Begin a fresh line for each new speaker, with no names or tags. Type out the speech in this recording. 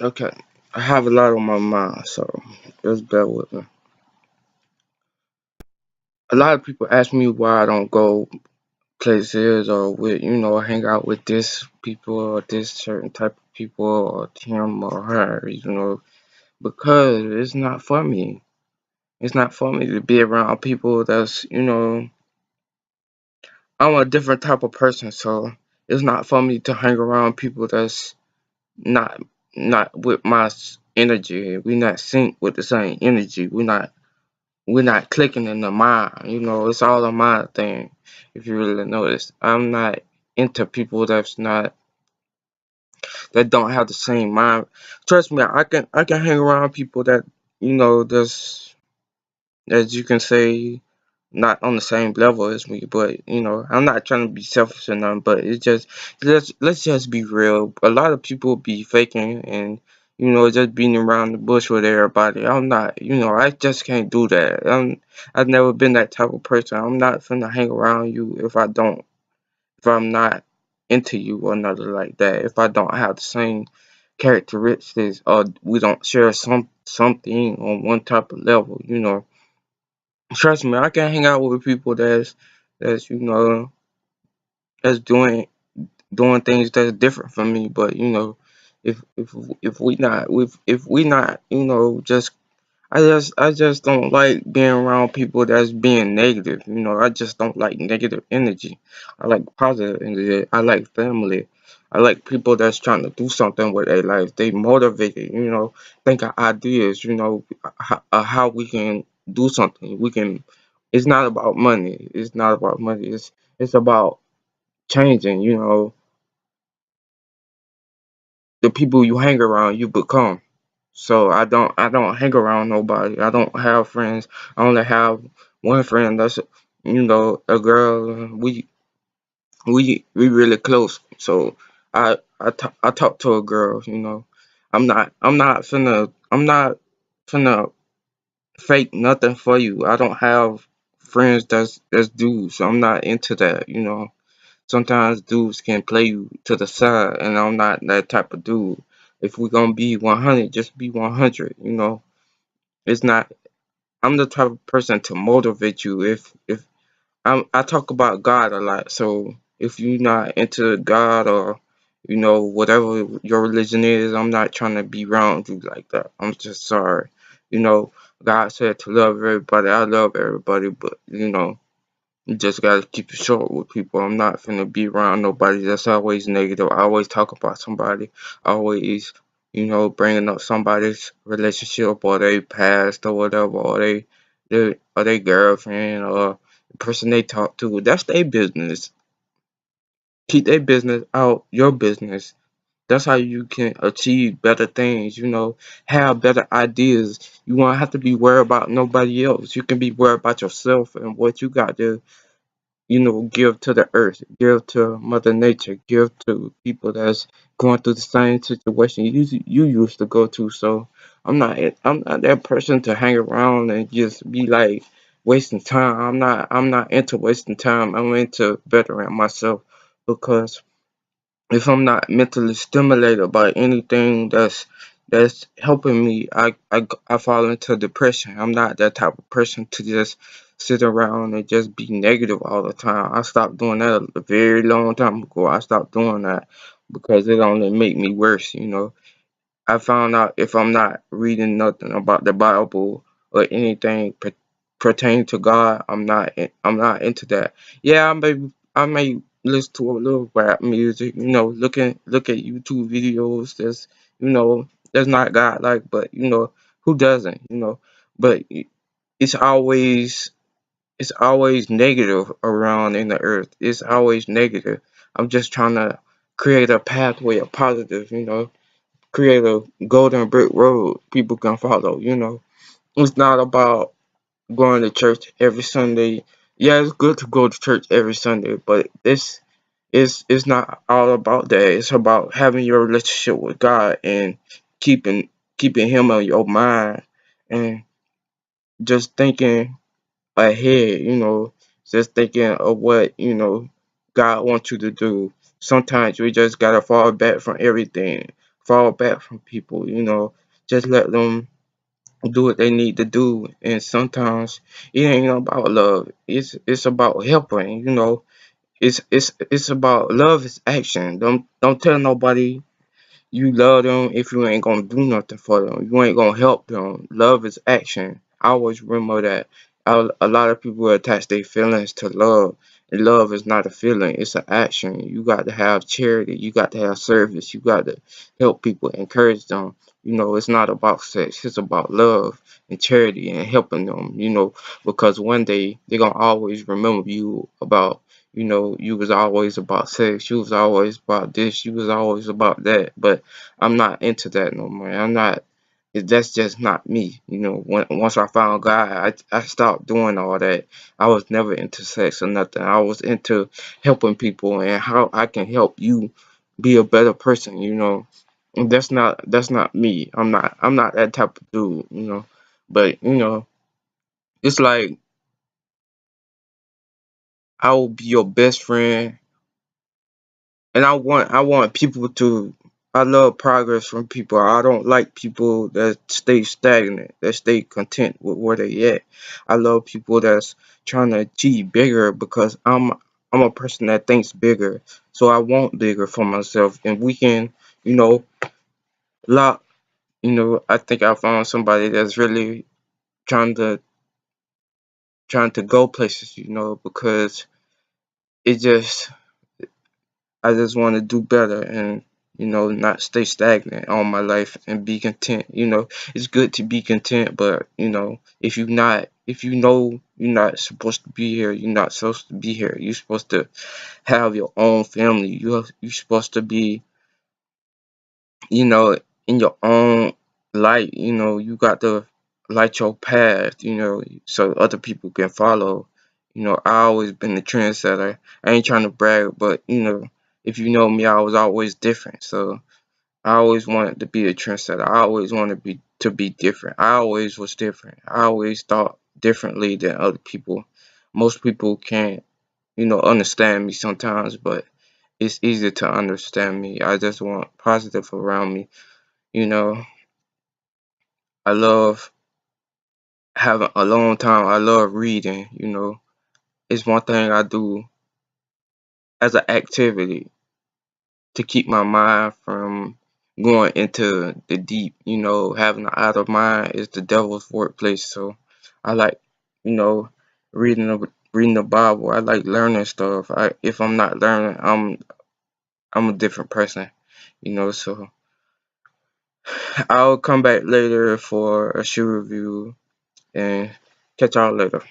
Okay, I have a lot on my mind, so just bear with me. A lot of people ask me why I don't go places or hang out with this people or this certain type of people or him or her, because it's not for me. It's not for me to be around people I'm a different type of person, so it's not for me to hang around people that's not not with my energy. We not sync with the same energy. We're not clicking in the mind. It's all a mind thing. If you really notice, I'm not into people that don't have the same mind. Trust me, I can hang around people that that's as you can say not on the same level as me. But I'm not trying to be selfish or nothing. But it's just let's just be real. A lot of people be faking and just beating around the bush with everybody. I'm not. I just can't do that. I've never been that type of person. I'm not finna hang around you if I'm not into you or nothing like that. If I don't have the same characteristics or we don't share something on one type of level. Trust me, I can hang out with people that's that's doing things that's different from me. But if we not just I just don't like being around people that's being negative. I just don't like negative energy. I like positive energy. I like family. I like people that's trying to do something with their life. They motivated, think of ideas, how we can do something. It's not about money. It's not about money. It's about changing, the people you hang around, you become. So I don't hang around nobody. I don't have friends. I only have one friend that's a girl. We really close. So I talk to a girl. I'm not finna fake nothing for you. I don't have friends that's dudes. So I'm not into that. Sometimes dudes can play you to the side, and I'm not that type of dude. If we're gonna be 100, just be 100. It's not. I'm the type of person to motivate you. If I talk about God a lot, so if you're not into God or whatever your religion is, I'm not trying to be around you like that. I'm just sorry. You know, God said to love everybody. I love everybody, but you just gotta keep it short with people. I'm not finna be around nobody that's always negative. I always talk about somebody. Always, bringing up somebody's relationship or they past or whatever, or they girlfriend or the person they talk to. That's their business. Keep their business out your business. That's how you can achieve better things. Have better ideas. You won't have to be worried about nobody else. You can be worried about yourself and what you got to give to the earth, give to Mother Nature, give to people that's going through the same situation you used to go to. So I'm not that person to hang around and just be like wasting time. I'm not into wasting time. I'm into bettering myself because if I'm not mentally stimulated by anything that's helping me, I fall into depression. I'm not that type of person to just sit around and just be negative all the time. I stopped doing that a very long time ago. I stopped doing that because it only make me worse. I found out if I'm not reading nothing about the Bible or anything pertaining to God, I'm not into that. Yeah, I may listen to a little rap music, look at YouTube videos that's not God like, but who doesn't. But it's always negative around in the earth. It's always negative. I'm just trying to create a pathway of positive. Create a golden brick road people can follow. It's not about going to church every Sunday. Yeah, it's good to go to church every Sunday, but it's not all about that. It's about having your relationship with God and keeping keeping him on your mind and just thinking ahead. Just thinking of what God wants you to do. Sometimes we just gotta fall back from everything. fall back from people, just let them do what they need to do. And sometimes it ain't about love. It's about helping, it's about love is action. Don't tell nobody you love them if you ain't gonna do nothing for them. You ain't gonna help them. Love is action. I always remember that. A lot of people attach their feelings to love. And love is not a feeling, it's an action. You got to have charity, you got to have service, you got to help people, encourage them. It's not about sex, it's about love and charity and helping them, because one day they're gonna always remember you about, you was always about sex, you was always about this, you was always about that. But I'm not into that no more. That's just not me. Once I found God, I stopped doing all that. I was never into sex or nothing. I was into helping people and how I can help you be a better person. And that's not me. I'm not that type of dude. But it's like I will be your best friend, and I want people to. I love progress from people. I don't like people that stay stagnant, that stay content with where they at. I love people that's trying to achieve bigger, because I'm a person that thinks bigger. So I want bigger for myself, and we can, you know, lot. I think I found somebody that's really trying to go places. Because it just I just want to do better, and not stay stagnant all my life and be content. It's good to be content, but if you know you're not supposed to be here, you're not supposed to be here. You're supposed to have your own family. You're supposed to be, you know, in your own light. You got to light your path, so other people can follow. I always been the trendsetter. I ain't trying to brag, but if you know me, I was always different. So I always wanted to be a trendsetter. I always wanted to be different. I always was different. I always thought differently than other people. Most people can't, understand me sometimes, but it's easy to understand me. I just want positive around me. You know, I love having a long time. I love reading. It's one thing I do as an activity to keep my mind from going into the deep. Having an idle mind is the devil's workplace. So I like, you know, reading the Bible. I like learning stuff. If I'm not learning, I'm a different person. So I'll come back later for a shoe review and catch y'all later.